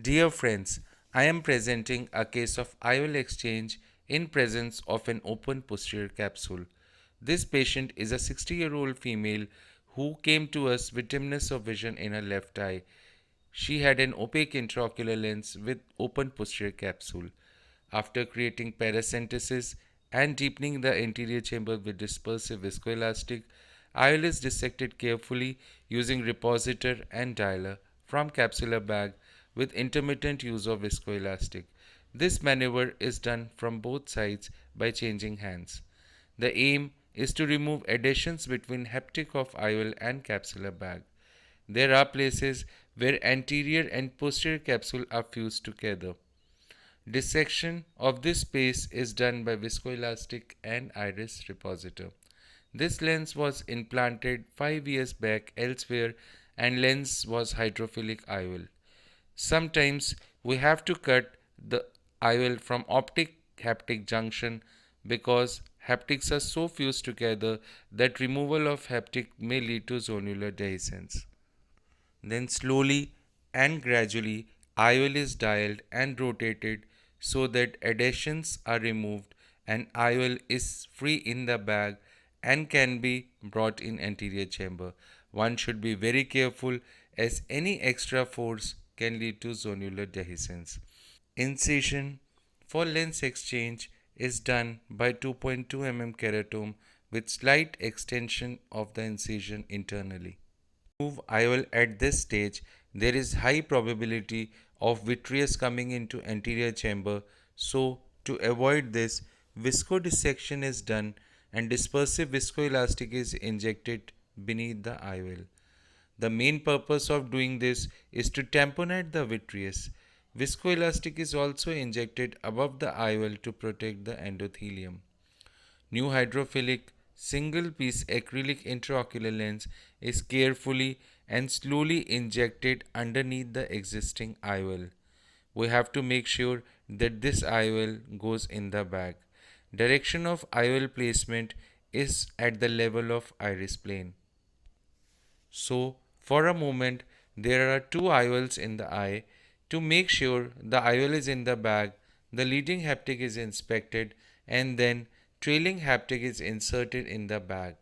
Dear friends, I am presenting a case of IOL exchange in presence of an open posterior capsule. This patient is a 60-year-old female who came to us with dimness of vision in her left eye. She had an opaque intraocular lens with open posterior capsule. After creating paracentesis and deepening the anterior chamber with dispersive viscoelastic, IOL is dissected carefully using repositor and dialer from capsular bag with intermittent use of viscoelastic. This maneuver is done from both sides by changing hands. The aim is to remove adhesions between haptic of IOL and capsular bag. There are places where anterior and posterior capsule are fused together. Dissection of this space is done by viscoelastic and iris repositor. This lens was implanted 5 years back elsewhere and lens was hydrophilic IOL. Sometimes we have to cut the IOL from optic haptic junction because haptics are so fused together that removal of haptic may lead to zonular dehiscence. Then slowly and gradually IOL is dialed and rotated so that adhesions are removed and IOL is free in the bag and can be brought in anterior chamber. One should be very careful as any extra force can lead to zonular dehiscence. Incision for lens exchange is done by 2.2 mm keratome with slight extension of the incision internally. Move IOL at this stage, there is high probability of vitreous coming into anterior chamber. So, to avoid this, viscodissection is done and dispersive viscoelastic is injected beneath the IOL. The main purpose of doing this is to tamponade the vitreous. Viscoelastic is also injected above the IOL to protect the endothelium. New hydrophilic single piece acrylic intraocular lens is carefully and slowly injected underneath the existing IOL. We have to make sure that this IOL goes in the bag. Direction of IOL placement is at the level of iris plane. So, for a moment, there are two IOLs in the eye. To make sure the IOL is in the bag, the leading haptic is inspected and then trailing haptic is inserted in the bag.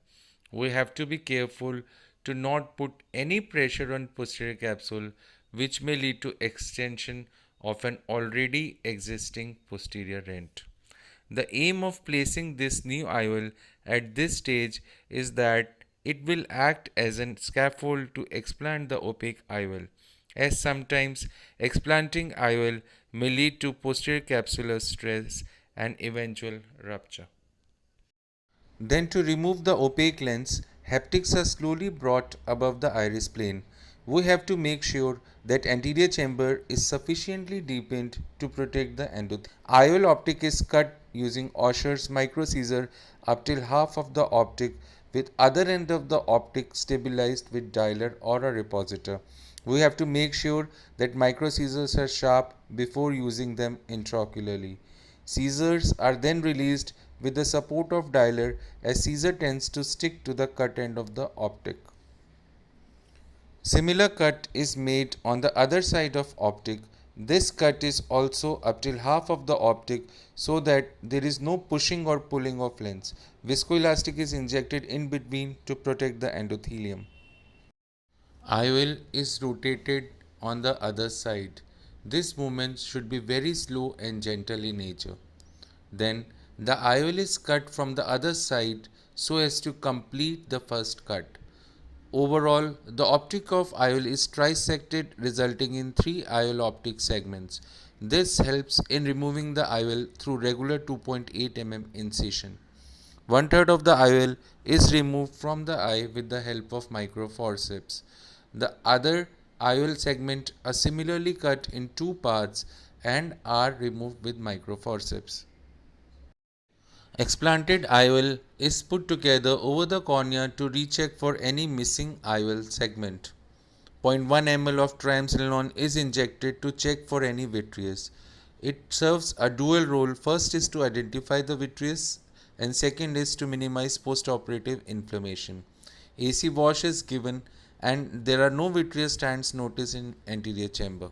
We have to be careful to not put any pressure on posterior capsule which may lead to extension of an already existing posterior rent. The aim of placing this new IOL at this stage is that it will act as a scaffold to explant the opaque IOL, as sometimes explanting IOL may lead to posterior capsular stress and eventual rupture. Then to remove the opaque lens, haptics are slowly brought above the iris plane. We have to make sure that anterior chamber is sufficiently deepened to protect the endothelium. IOL optic is cut using Osher's micro scissor up till half of the optic with other end of the optic stabilized with dialer or a repositor. We have to make sure that micro scissors are sharp before using them intraocularly. Scissors are then released with the support of dialer as scissor tends to stick to the cut end of the optic. Similar cut is made on the other side of optic. This cut is also up till half of the optic so that there is no pushing or pulling of lens. Viscoelastic is injected in between to protect the endothelium. IOL is rotated on the other side. This movement should be very slow and gentle in nature. Then the IOL is cut from the other side so as to complete the first cut. Overall, the optic of IOL is trisected resulting in 3 IOL optic segments. This helps in removing the IOL through regular 2.8 mm incision. One third of the IOL is removed from the eye with the help of microforceps. The other IOL segment are similarly cut in two parts and are removed with microforceps. Explanted IOL is put together over the cornea to recheck for any missing IOL segment. 0.1 ml of triamcinolone is injected to check for any vitreous. It serves a dual role. First is to identify the vitreous and second is to minimize postoperative inflammation. AC wash is given and there are no vitreous stands noticed in anterior chamber.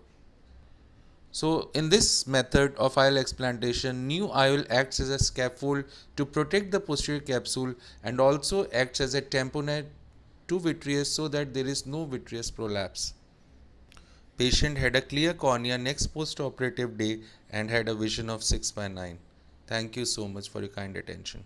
So, in this method of IOL explantation, new IOL acts as a scaffold to protect the posterior capsule and also acts as a tamponade to vitreous so that there is no vitreous prolapse. Patient had a clear cornea next post-operative day and had a vision of 6/9. Thank you so much for your kind attention.